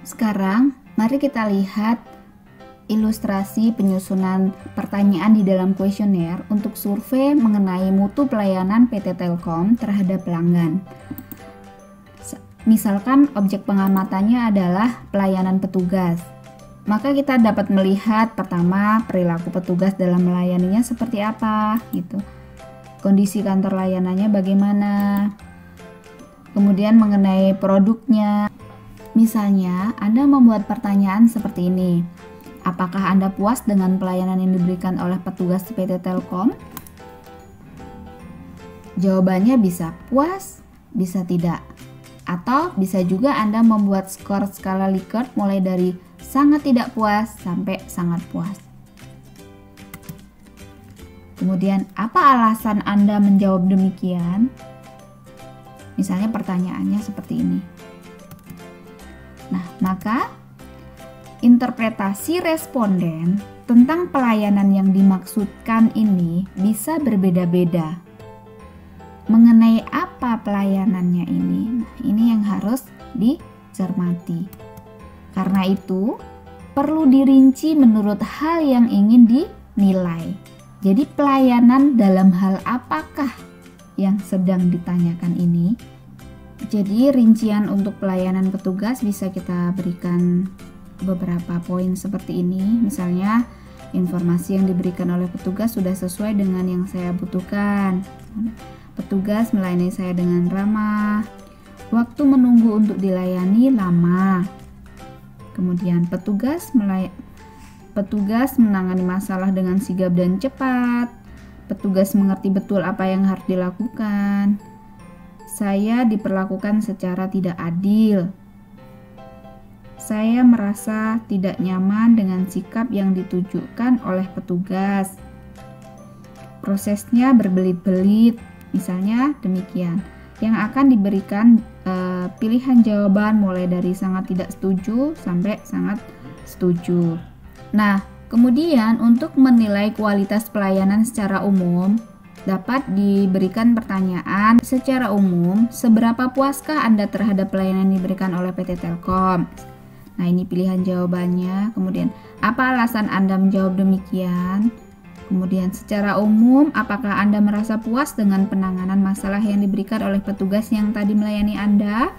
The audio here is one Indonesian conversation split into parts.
Sekarang, mari kita lihat ilustrasi penyusunan pertanyaan di dalam kuesioner untuk survei mengenai mutu pelayanan PT Telkom terhadap pelanggan. Misalkan objek pengamatannya adalah pelayanan petugas. Maka kita dapat melihat pertama perilaku petugas dalam melayaninya seperti apa gitu. Kondisi kantor layanannya bagaimana. Kemudian mengenai produknya. Misalnya, Anda membuat pertanyaan seperti ini. Apakah Anda puas dengan pelayanan yang diberikan oleh petugas PT Telkom? Jawabannya bisa puas, bisa tidak. Atau bisa juga Anda membuat skor skala Likert mulai dari sangat tidak puas sampai sangat puas. Kemudian, apa alasan Anda menjawab demikian? Misalnya pertanyaannya seperti ini. Nah, maka interpretasi responden tentang pelayanan yang dimaksudkan ini bisa berbeda-beda. Mengenai apa pelayanannya ini? Nah, ini yang harus dicermati. Karena itu, perlu dirinci menurut hal yang ingin dinilai. Jadi, pelayanan dalam hal apakah yang sedang ditanyakan ini? Jadi rincian untuk pelayanan petugas bisa kita berikan beberapa poin seperti ini. Misalnya informasi yang diberikan oleh petugas sudah sesuai dengan yang saya butuhkan. Petugas melayani saya dengan ramah. Waktu menunggu untuk dilayani lama. Kemudian petugas menangani masalah dengan sigap dan cepat. Petugas mengerti betul apa yang harus dilakukan. Saya diperlakukan secara tidak adil. Saya merasa tidak nyaman dengan sikap yang ditujukan oleh petugas. Prosesnya berbelit-belit, misalnya demikian. Yang akan diberikan pilihan jawaban mulai dari sangat tidak setuju sampai sangat setuju. Nah, kemudian untuk menilai kualitas pelayanan secara umum, dapat diberikan pertanyaan secara umum, seberapa puaskah Anda terhadap pelayanan yang diberikan oleh PT Telkom? Nah, ini pilihan jawabannya. Kemudian, apa alasan Anda menjawab demikian? Kemudian, secara umum, apakah Anda merasa puas dengan penanganan masalah yang diberikan oleh petugas yang tadi melayani Anda?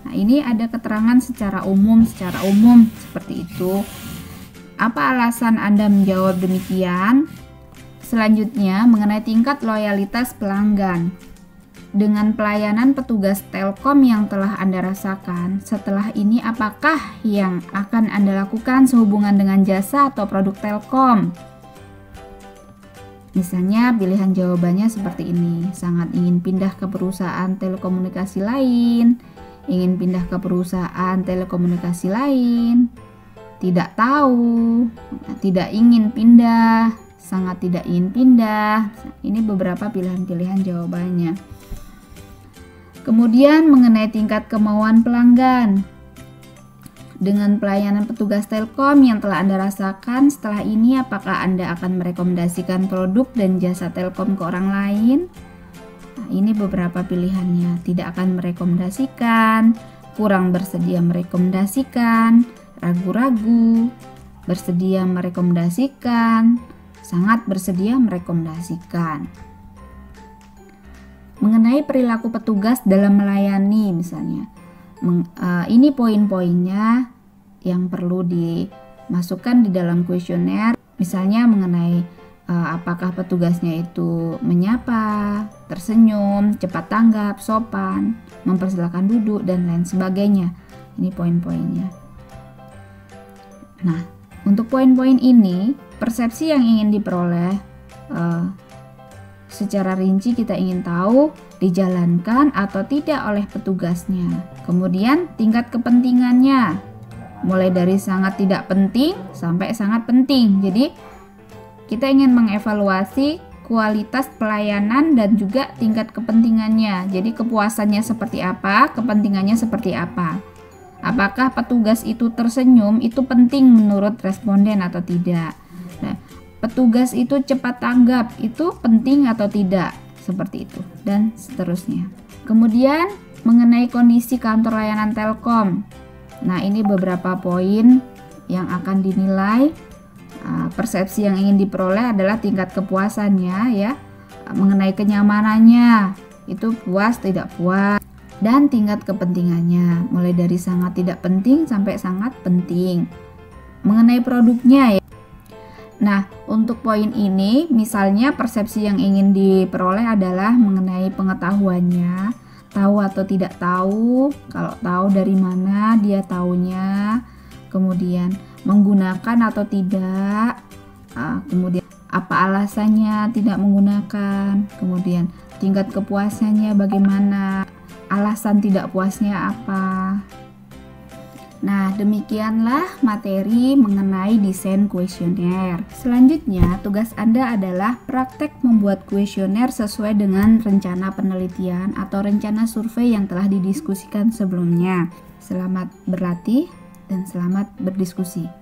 Nah, ini ada keterangan secara umum seperti itu. Apa alasan Anda menjawab demikian? Selanjutnya, mengenai tingkat loyalitas pelanggan. Dengan pelayanan petugas Telkom yang telah Anda rasakan, setelah ini apakah yang akan Anda lakukan sehubungan dengan jasa atau produk Telkom? Misalnya, pilihan jawabannya seperti ini. Sangat ingin pindah ke perusahaan telekomunikasi lain, ingin pindah ke perusahaan telekomunikasi lain, tidak tahu, tidak ingin pindah, sangat tidak ingin pindah. Ini beberapa pilihan-pilihan jawabannya. Kemudian mengenai tingkat kemauan pelanggan. Dengan pelayanan petugas Telkom yang telah Anda rasakan, setelah ini apakah Anda akan merekomendasikan produk dan jasa Telkom ke orang lain? Nah, ini beberapa pilihannya. Tidak akan merekomendasikan, kurang bersedia merekomendasikan, ragu-ragu, bersedia merekomendasikan, sangat bersedia merekomendasikan. Mengenai perilaku petugas dalam melayani misalnya, ini poin-poinnya yang perlu dimasukkan di dalam kuesioner. Misalnya mengenai apakah petugasnya itu menyapa, tersenyum, cepat tanggap, sopan, mempersilahkan duduk, dan lain sebagainya. Ini poin-poinnya. Nah, untuk poin-poin ini, persepsi yang ingin diperoleh secara rinci kita ingin tahu dijalankan atau tidak oleh petugasnya. Kemudian tingkat kepentingannya, mulai dari sangat tidak penting sampai sangat penting. Jadi kita ingin mengevaluasi kualitas pelayanan dan juga tingkat kepentingannya. Jadi kepuasannya seperti apa, kepentingannya seperti apa. Apakah petugas itu tersenyum itu penting menurut responden atau tidak. Nah, petugas itu cepat tanggap itu penting atau tidak, seperti itu, dan seterusnya. Kemudian mengenai kondisi kantor layanan Telkom. Nah, ini beberapa poin yang akan dinilai. Persepsi yang ingin diperoleh adalah tingkat kepuasannya ya, mengenai kenyamanannya, itu puas tidak puas, dan tingkat kepentingannya, mulai dari sangat tidak penting sampai sangat penting. Mengenai produknya ya. Nah, untuk poin ini, misalnya persepsi yang ingin diperoleh adalah mengenai pengetahuannya, tahu atau tidak tahu, kalau tahu dari mana dia taunya, kemudian menggunakan atau tidak, kemudian apa alasannya tidak menggunakan, kemudian tingkat kepuasannya bagaimana, alasan tidak puasnya apa. Nah, demikianlah materi mengenai desain kuesioner. Selanjutnya, tugas Anda adalah praktek membuat kuesioner sesuai dengan rencana penelitian atau rencana survei yang telah didiskusikan sebelumnya. Selamat berlatih dan selamat berdiskusi.